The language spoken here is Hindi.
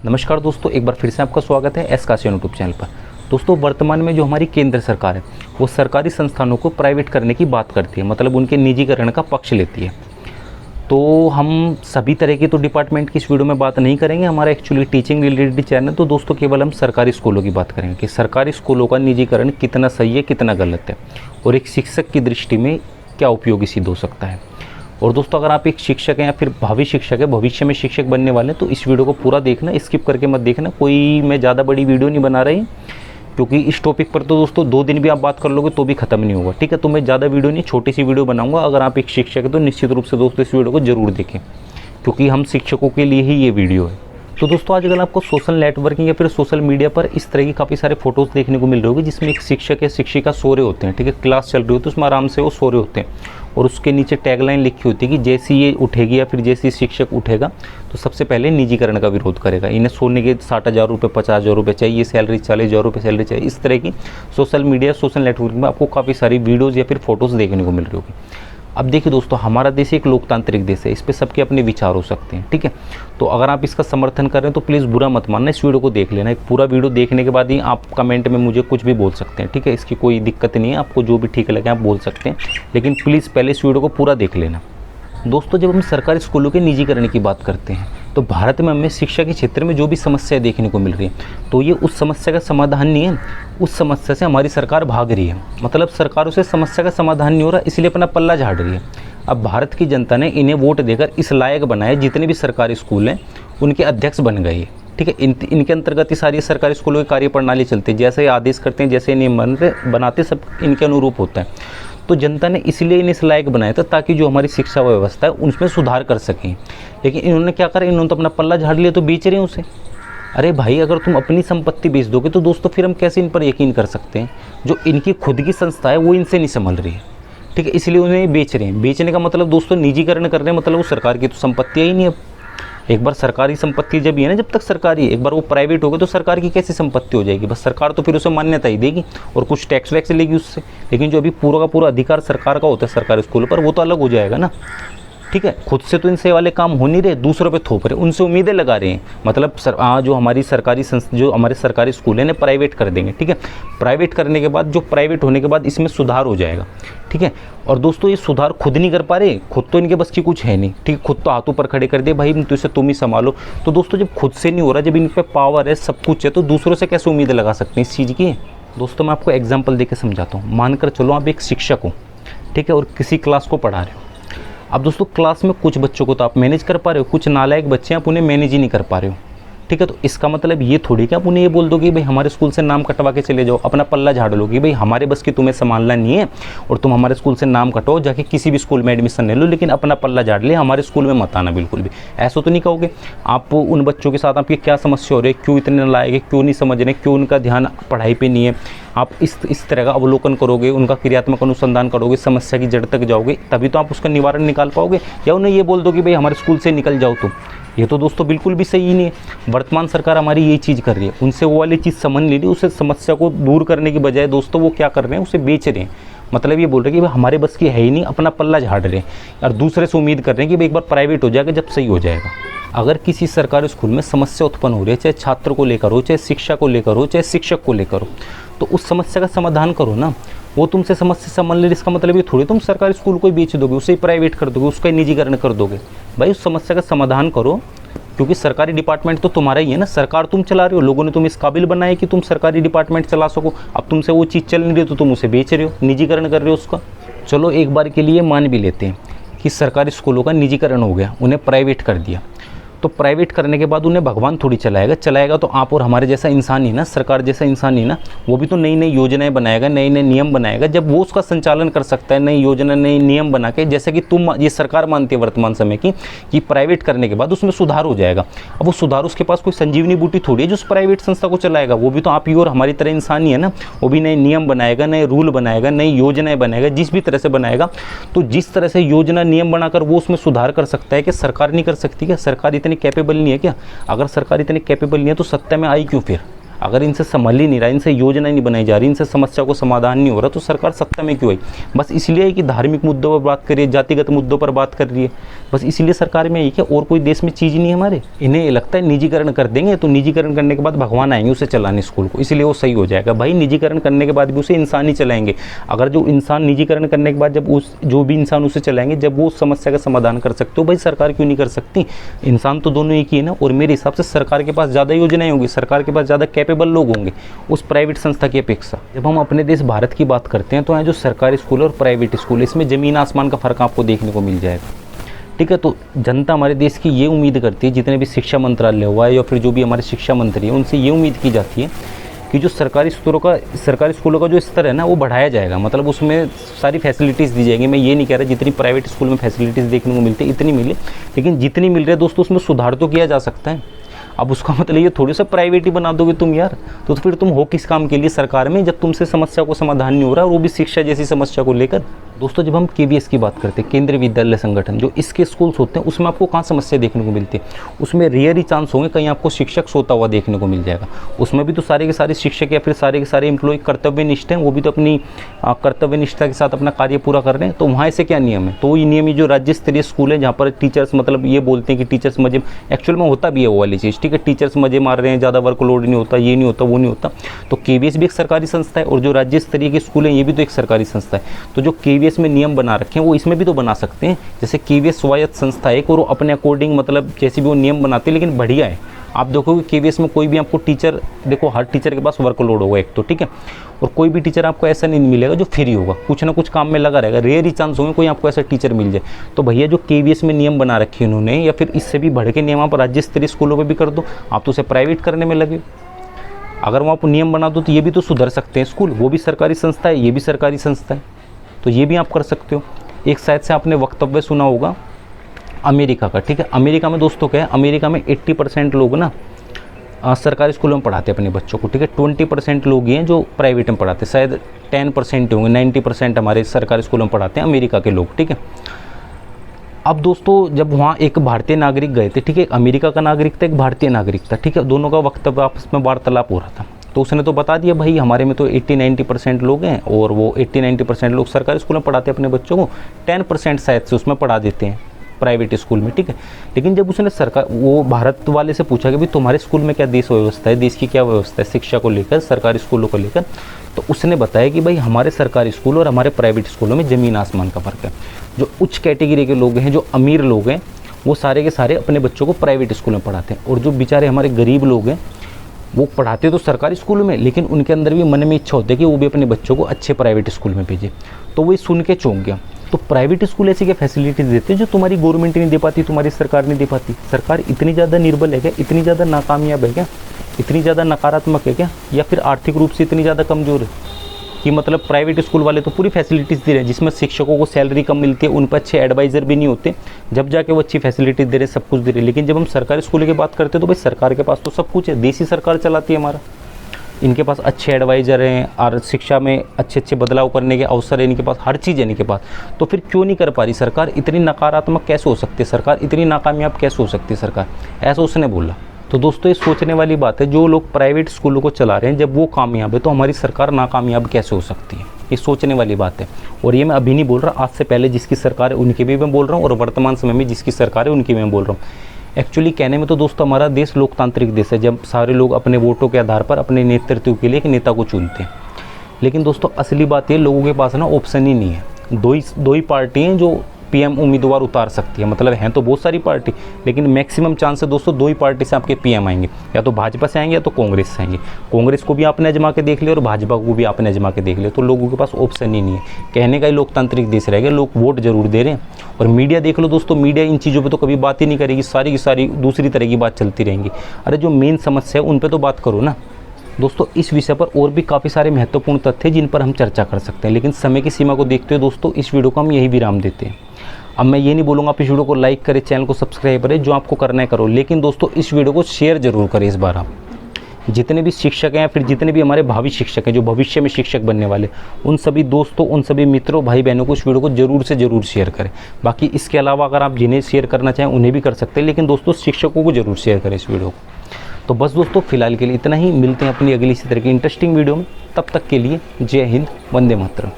नमस्कार दोस्तों, एक बार फिर से आपका स्वागत है एस काशी यूट्यूब चैनल पर। दोस्तों, वर्तमान में जो हमारी केंद्र सरकार है वो सरकारी संस्थानों को प्राइवेट करने की बात करती है, मतलब उनके निजीकरण का पक्ष लेती है। तो हम सभी तरह के डिपार्टमेंट की इस वीडियो में बात नहीं करेंगे। हमारा एक्चुअली टीचिंग रिलेटेड चैनल है, तो दोस्तों केवल हम सरकारी स्कूलों की बात करेंगे कि सरकारी स्कूलों का निजीकरण कितना सही है, कितना गलत है और एक शिक्षक की दृष्टि में क्या उपयोगी सिद्ध हो सकता है। और दोस्तों, अगर आप एक शिक्षक हैं या फिर भावी शिक्षक है, भविष्य में शिक्षक बनने वाले हैं, तो इस वीडियो को पूरा देखना, स्किप करके मत देखना। कोई मैं ज़्यादा बड़ी वीडियो नहीं बना रही, क्योंकि इस टॉपिक पर तो दोस्तों 2 दिन भी आप बात कर लोगे तो भी ख़त्म नहीं होगा। ठीक है, तो मैं ज़्यादा वीडियो नहीं, छोटी सी वीडियो बनाऊंगा। अगर आप एक शिक्षक है तो निश्चित रूप से दोस्तों इस वीडियो को जरूर देखें, क्योंकि हम शिक्षकों के लिए ही ये वीडियो है। तो दोस्तों, आजकल आपको सोशल नेटवर्किंग या फिर सोशल मीडिया पर इस तरह की काफ़ी सारे फोटोज़ देखने को मिल रहे होंगे, जिसमें एक शिक्षक या शिक्षिका सो रहे होते हैं। ठीक है, क्लास चल रही होती है, उसमें आराम से वो सो रहे होते हैं और उसके नीचे टैगलाइन लिखी होती है कि जैसी ये उठेगी या फिर जैसी शिक्षक उठेगा तो सबसे पहले निजीकरण का विरोध करेगा। इन्हें सोने के 60,000 रुपये, 50,000 रुपये चाहिए, सैलरी 40,000 रुपये सैलरी चाहिए। इस तरह की सोशल मीडिया, सोशल नेटवर्किंग में आपको काफ़ी सारी वीडियोज़ या फिर फोटोज़ देखने को मिल रही होगी। अब देखिए दोस्तों, हमारा देश एक लोकतांत्रिक देश है, इस पे सबके अपने विचार हो सकते हैं। ठीक है, तो अगर आप इसका समर्थन कर रहे हैं तो प्लीज़ बुरा मत मानना, इस वीडियो को देख लेना। एक पूरा वीडियो देखने के बाद ही आप कमेंट में मुझे कुछ भी बोल सकते हैं। ठीक है, इसकी कोई दिक्कत नहीं है, आपको जो भी ठीक लगे आप बोल सकते हैं, लेकिन प्लीज़ पहले इस वीडियो को पूरा देख लेना। दोस्तों, जब हम सरकारी स्कूलों के निजीकरण की बात करते हैं तो भारत में हमें शिक्षा के क्षेत्र में जो भी समस्या देखने को मिल रही है, तो ये उस समस्या का समाधान नहीं है, उस समस्या से हमारी सरकार भाग रही है। मतलब सरकारों से समस्या का समाधान नहीं हो रहा, इसलिए अपना पल्ला झाड़ रही है। अब भारत की जनता ने इन्हें वोट देकर इस लायक बनाया, जितने भी सरकारी स्कूल हैं उनके अध्यक्ष बन गए। ठीक है, इनके अंतर्गत ही सारी सरकारी स्कूलों की कार्यप्रणाली चलती है। जैसे आदेश करते हैं, जैसे नियम बनाते, सब इनके अनुरूप होता है। तो जनता ने इसलिए इन्हें इस लायक बनाया था ताकि जो हमारी शिक्षा व्यवस्था है उनमें सुधार कर सकें। लेकिन इन्होंने क्या करा, इन्होंने तो अपना पल्ला झाड़ लिया, तो बेच रहे हैं उसे। अरे भाई, अगर तुम अपनी संपत्ति बेच दोगे तो दोस्तों फिर हम कैसे इन पर यकीन कर सकते हैं। जो इनकी खुद की संस्था है वो इनसे नहीं संभल रही है। ठीक है, इसलिए उन्हें बेच रहे हैं। बेचने का मतलब दोस्तों निजीकरण कर रहे हैं, मतलब वो सरकार की तो संपत्ति है ही नहीं। अब एक बार सरकारी संपत्ति जब है ना, जब तक सरकारी है, एक बार वो प्राइवेट हो गए तो सरकार की कैसी संपत्ति हो जाएगी। बस सरकार तो फिर उसे मान्यता ही देगी और कुछ टैक्स वैक्स लेगी उससे, लेकिन जो अभी पूरा का पूरा अधिकार सरकार का होता है सरकारी स्कूल पर, वो तो अलग हो जाएगा ना। ठीक है, खुद से तो इनसे वाले काम हो नहीं रहे, दूसरों पे थोप रहे, उनसे उम्मीदें लगा रहे हैं। मतलब जो हमारी सरकारी जो हमारे सरकारी स्कूल हैं प्राइवेट कर देंगे। ठीक है, प्राइवेट करने के बाद, जो प्राइवेट होने के बाद इसमें सुधार हो जाएगा। ठीक है, और दोस्तों ये सुधार खुद नहीं कर पा रहे, खुद तो इनके बस की कुछ है नहीं। ठीक है, खुद तो हाथों पर खड़े कर दे, भाई तो इसे तुम ही संभालो। तो दोस्तों जब खुद से नहीं हो रहा, जब इन पर पावर है, सब कुछ है, तो दूसरों से कैसे उम्मीदें लगा सकते हैं इस चीज़ की। दोस्तों मैं आपको एग्जाम्पल देकर समझाता हूँ। मानकर चलो आप एक शिक्षक हो, ठीक है, और किसी क्लास को पढ़ा रहे हो। अब दोस्तों क्लास में कुछ बच्चों को तो आप मैनेज कर पा रहे हो, कुछ नालायक बच्चे हैं आप उन्हें मैनेज ही नहीं कर पा रहे हो। ठीक है, तो इसका मतलब ये थोड़ी कि आप उन्हें ये बोल दो कि भाई हमारे स्कूल से नाम कटवा के चले जाओ, अपना पल्ला झाड़ लो कि भाई हमारे बस की तुम्हें संभालना नहीं है और तुम हमारे स्कूल से नाम कटवाओ, जाके किसी भी स्कूल में एडमिशन ले लो, लेकिन अपना पल्ला झाड़ ले, हमारे स्कूल में मत आना बिल्कुल भी। ऐसा तो नहीं कहोगे आप। उन बच्चों के साथ आपकी क्या समस्या हो रही है, क्यों इतने नालायक है, क्यों नहीं समझ रहे, क्यों उनका ध्यान पढ़ाई पर नहीं है, आप इस तरह का अवलोकन करोगे, उनका क्रियात्मक अनुसंधान करोगे, समस्या की जड़ तक जाओगे, तभी तो आप उसका निवारण निकाल पाओगे। या उन्हें ये बोल दो कि भाई हमारे स्कूल से निकल जाओ तुम, ये तो दोस्तों बिल्कुल भी सही नहीं है। वर्तमान सरकार हमारी यही चीज़ कर रही है, उनसे वो वाली चीज़ समझ नहीं रही, उसे समस्या को दूर करने की बजाय दोस्तों वो क्या कर रहे हैं, उसे बेच रहे हैं। मतलब ये बोल रहे हैं कि भाई हमारे बस की है ही नहीं, अपना पल्ला झाड़ रहे हैं और दूसरे से उम्मीद कर रहे हैं कि भाई एक बार प्राइवेट हो जाएगा जब सही हो जाएगा। अगर किसी सरकारी स्कूल में समस्या उत्पन्न हो रही है, चाहे छात्र को लेकर हो, चाहे शिक्षा को लेकर हो, चाहे शिक्षक को लेकर हो, तो उस समस्या का समाधान करो ना। वो तुमसे समस्या संभाल ले, इसका मतलब ये थोड़ी तुम सरकारी स्कूल को ही बेच दोगे, उसे ही प्राइवेट कर दोगे, उसका ही निजीकरण कर दोगे। भाई उस समस्या का समाधान करो, क्योंकि सरकारी डिपार्टमेंट तो तुम्हारा ही है ना, सरकार तुम चला रहे हो, लोगों ने तुम इस काबिल बनाया कि तुम सरकारी डिपार्टमेंट चला सको। अब तुमसे वो चीज़ चल नहीं रही तो तुम उसे बेच रहे हो, निजीकरण कर रहे हो उसका। चलो एक बार के लिए मान भी लेते हैं कि सरकारी स्कूलों का निजीकरण हो गया, उन्हें प्राइवेट कर दिया, तो प्राइवेट करने के बाद उन्हें भगवान थोड़ी चलाएगा तो आप और हमारे जैसा इंसान ही ना, सरकार जैसा इंसान ही ना, वो भी तो नई नई योजनाएं बनाएगा, नए नए नियम बनाएगा। जब वो उसका संचालन कर सकता है, नई योजना नई नियम बना के, जैसे कि ये सरकार मानती है वर्तमान समय की कि प्राइवेट करने के बाद उसमें सुधार हो जाएगा। अब वो सुधार, उसके पास कोई संजीवनी बूटी थोड़ी है जो उस प्राइवेट संस्था को चलाएगा, वो भी तो आप ही और हमारी तरह इंसान ही है ना। वो भी नए नियम बनाएगा, नए रूल बनाएगा, नई योजनाएं बनाएगा, जिस भी तरह से बनाएगा। तो जिस तरह से योजना नियम बनाकर वो उसमें सुधार कर सकता है, कि सरकार नहीं कर सकती क्या? सरकार इतनी कैपेबल नहीं है क्या? अगर सरकार इतनी कैपेबल नहीं है तो सत्ता में आई क्यों फिर? अगर इनसे संभल ही नहीं रहा, इनसे योजना नहीं बनाई जा रही, इनसे समस्या को समाधान नहीं हो रहा, तो सरकार सत्ता में क्यों आई? बस इसलिए है कि धार्मिक मुद्दों पर बात कर रही है, जातिगत मुद्दों पर बात कर रही है, बस इसीलिए सरकार में आई क्या? और कोई देश में चीज़ नहीं है हमारे? इन्हें ये लगता है निजीकरण कर देंगे तो निजीकरण करने के बाद भगवान आएंगे उसे चलाने स्कूल को, इसलिए वो सही हो जाएगा। भाई निजीकरण करने के बाद भी उसे इंसान ही चलाएंगे। अगर जो इंसान निजीकरण करने के बाद जब जो भी इंसान उसे चलाएंगे, जब वो उस समस्या का समाधान कर सकते हो, भाई सरकार क्यों नहीं कर सकती? इंसान तो दोनों एक ही है ना। और मेरे हिसाब से सरकार के पास ज़्यादा योजनाएं होंगी, सरकार के पास ज़्यादा कैपेबल लोग होंगे उस प्राइवेट संस्था की अपेक्षा। जब हम अपने देश भारत की बात करते हैं तो यहाँ जो सरकारी स्कूल और प्राइवेट स्कूल, इसमें ज़मीन आसमान का फ़र्क आपको देखने को मिल जाएगा। ठीक है, तो जनता हमारे देश की ये उम्मीद करती है, जितने भी शिक्षा मंत्रालय हुआ है या फिर जो भी हमारे शिक्षा मंत्री हैं, उनसे ये उम्मीद की जाती है कि जो सरकारी स्कूलों का जो स्तर है ना, वो बढ़ाया जाएगा। मतलब उसमें सारी फैसिलिटीज़ दी जाएंगी। मैं ये नहीं कह रहा जितनी प्राइवेट स्कूल में फैसिलिटीज़ देखने को मिलती है इतनी मिले, लेकिन जितनी मिल रही है दोस्तों उसमें सुधार तो किया जा सकता है। अब उसका मतलब ये थोड़ी सा प्राइवेट ही बना दोगे तुम यार, तो फिर तुम हो किस काम के लिए सरकार में, जब तुमसे समस्या को समाधान नहीं हो रहा, और वो भी शिक्षा जैसी समस्या को लेकर। दोस्तों जब हम KVS की बात करते हैं, केंद्रीय विद्यालय संगठन, जो इसके स्कूल्स होते हैं, उसमें आपको कहाँ समस्या देखने को मिलती है? उसमें रेयर ही चांस होंगे कहीं आपको शिक्षक सोता हुआ देखने को मिल जाएगा। उसमें भी तो सारे के सारे शिक्षक या फिर सारे के सारे एम्प्लॉय कर्तव्यनिष्ठ हैं, वो भी तो अपनी कर्तव्यनिष्ठता के साथ अपना कार्य पूरा कर रहे हैं। तो वहाँ ऐसे क्या नियम है? तो ये नियम, ये जो राज्य स्तरीय स्कूल है जहाँ पर टीचर्स, मतलब ये बोलते हैं कि टीचर्स मजे, एक्चुअल में होता भी है वो वाली चीज़। ठीक है, टीचर्स मजे मार रहे हैं, ज़्यादा वर्कलोड नहीं होता, ये नहीं होता, वो नहीं होता। तो KVS भी एक सरकारी संस्था है, और जो राज्य स्तरीय के स्कूल हैं ये भी तो एक सरकारी संस्था है। तो जो KVS में नियम बना रखें वो इसमें भी तो बना सकते हैं। जैसे KVS स्वायत्त संस्था है, और वो अपने अकॉर्डिंग मतलब जैसे भी वो नियम बनाते हैं, लेकिन बढ़िया है। आप देखोगे KVS में कोई भी आपको टीचर, देखो हर टीचर के पास वर्कलोड होगा एक तो, ठीक है, और कोई भी टीचर आपको ऐसा नहीं मिलेगा जो फ्री होगा, कुछ ना कुछ काम में लगा रहेगा। रेयर ही चांस होंगे कोई आपको ऐसा टीचर मिल जाए। तो भैया जो KVS में नियम बना रखे हैं उन्होंने, या फिर इससे भी बढ़ के नियम आप राज्य स्तरीय स्कूलों पर भी कर दो। आप तो उसे प्राइवेट करने में लगे। अगर वहाँ पर नियम बना दो तो ये भी तो सुधर सकते हैं स्कूल, वो भी सरकारी संस्था है, ये भी सरकारी संस्था है, तो ये भी आप कर सकते हो। एक साइड से आपने वक्तव्य सुना होगा अमेरिका का, ठीक है। अमेरिका में दोस्तों क्या है, अमेरिका में 80% लोग ना सरकारी स्कूलों में पढ़ाते हैं अपने बच्चों को, ठीक है। 20% लोग ही हैं जो प्राइवेट में पढ़ाते हैं, शायद 10% होंगे, 90% हमारे सरकारी स्कूलों में पढ़ाते हैं अमेरिका के लोग, ठीक है। अब दोस्तों जब वहाँ एक भारतीय नागरिक गए थे, ठीक है, एक अमेरिका का नागरिक था, एक भारतीय नागरिक था, ठीक है, दोनों का वक्तव्य आपस में वार्तालाप हो रहा था। तो उसने तो बता दिया भाई हमारे में तो 80-90% लोग हैं, और वो 80-90% लोग सरकारी स्कूल में पढ़ाते हैं अपने बच्चों को, 10% शायद से उसमें पढ़ा देते हैं प्राइवेट स्कूल में, ठीक है। लेकिन जब उसने वो भारत वाले से पूछा कि भाई तुम्हारे स्कूल में क्या देश व्यवस्था है, देश की क्या व्यवस्था है शिक्षा को लेकर, सरकारी स्कूलों को लेकर, तो उसने बताया कि भाई हमारे सरकारी स्कूल और हमारे प्राइवेट स्कूलों में ज़मीन आसमान का फ़र्क है। जो उच्च कैटेगरी के लोग हैं, जो अमीर लोग हैं, वो सारे के सारे अपने बच्चों को प्राइवेट स्कूल में पढ़ाते हैं, और जो बेचारे हमारे गरीब लोग हैं वो पढ़ाते तो सरकारी स्कूल में, लेकिन उनके अंदर भी मन में इच्छा होती है कि वो भी अपने बच्चों को अच्छे प्राइवेट स्कूल में भेजे। तो वो सुन के चौंक गया। तो प्राइवेट स्कूल ऐसी क्या फैसिलिटीज़ देते हैं जो तुम्हारी गवर्नमेंट नहीं दे पाती, तुम्हारी सरकार नहीं दे पाती? सरकार इतनी ज़्यादा निर्बल है क्या, इतनी ज़्यादा नाकामयाब है क्या, इतनी ज़्यादा नकारात्मक है क्या, या फिर आर्थिक रूप से इतनी ज़्यादा कमज़ोर है कि मतलब प्राइवेट स्कूल वाले तो पूरी फैसिलिटीज़ दे रहे हैं, जिसमें शिक्षकों को सैलरी कम मिलती है, उन पर अच्छे एडवाइज़र भी नहीं होते, जब जाके वो अच्छी फैसिलिटीज़ दे रहे हैं, सब कुछ दे रहे हैं। लेकिन जब हम सरकारी स्कूल की बात करते हैं तो भाई सरकार के पास तो सब कुछ है, देसी सरकार चलाती है हमारा, इनके पास अच्छे एडवाइज़र हैं, और शिक्षा में अच्छे अच्छे बदलाव करने के अवसर है इनके पास, हर चीज़ है इनके पास। तो फिर क्यों नहीं कर पा रही सरकार? इतनी नकारात्मक कैसे हो सकती है सरकार, इतनी नाकामयाब कैसे हो सकती है सरकार? ऐसा उसने बोला। तो दोस्तों ये सोचने वाली बात है, जो लोग प्राइवेट स्कूलों को चला रहे हैं जब वो कामयाब है तो हमारी सरकार नाकामयाब कैसे हो सकती है? ये सोचने वाली बात है। और ये मैं अभी नहीं बोल रहा, आज से पहले जिसकी सरकार है उनकी भी मैं बोल रहा हूँ, और वर्तमान समय में जिसकी सरकार है उनकी मैं बोल रहा हूँ। एक्चुअली कहने में तो दोस्तों हमारा देश लोकतांत्रिक देश है, जब सारे लोग अपने वोटों के आधार पर अपने नेतृत्व के लिए एक नेता को चुनते हैं। लेकिन दोस्तों असली बात ये, लोगों के पास ना ऑप्शन ही नहीं है। दो ही पार्टी हैं जो PM उम्मीदवार उतार सकती है, मतलब हैं तो बहुत सारी पार्टी, लेकिन मैक्सिमम चांस है दोस्तों 2 ही पार्टी से आपके PM आएंगे, या तो भाजपा से आएंगे या तो कांग्रेस से आएंगे। कांग्रेस को भी आपने आजमा के देख लिया और भाजपा को भी आपने आजमा के देख लिया, तो लोगों के पास ऑप्शन ही नहीं है। कहने का ही लोकतांत्रिक देश रह गया, लोग वोट जरूर दे रहे हैं। और मीडिया देख लो दोस्तों, मीडिया इन चीज़ों पर तो कभी बात ही नहीं करेगी, सारी की सारी दूसरी तरह की बात चलती रहेंगी। अरे जो मेन समस्या है उन पर तो बात करो ना। दोस्तों इस विषय पर और भी काफ़ी सारे महत्वपूर्ण तथ्य जिन पर हम चर्चा कर सकते हैं, लेकिन समय की सीमा को देखते हुए दोस्तों इस वीडियो को हम यही विराम देते हैं। अब मैं ये नहीं बोलूँगा आप इस वीडियो को लाइक करें, चैनल को सब्सक्राइब करें, जो आपको करना है करो, लेकिन दोस्तों इस वीडियो को शेयर जरूर करें। इस बार आप जितने भी शिक्षक हैं, फिर जितने भी हमारे भावी शिक्षक हैं जो भविष्य में शिक्षक बनने वाले, उन सभी दोस्तों, उन सभी मित्रों, भाई बहनों को इस वीडियो को जरूर से जरूर शेयर करें। बाकी इसके अलावा अगर आप जिन्हें शेयर करना चाहें उन्हें भी कर सकते हैं, लेकिन दोस्तों शिक्षकों को जरूर शेयर करें इस वीडियो को। तो बस दोस्तों फिलहाल के लिए इतना ही, मिलते हैं अपनी अगली इसी तरह की इंटरेस्टिंग वीडियो में। तब तक के लिए जय हिंद, वंदे मातरम।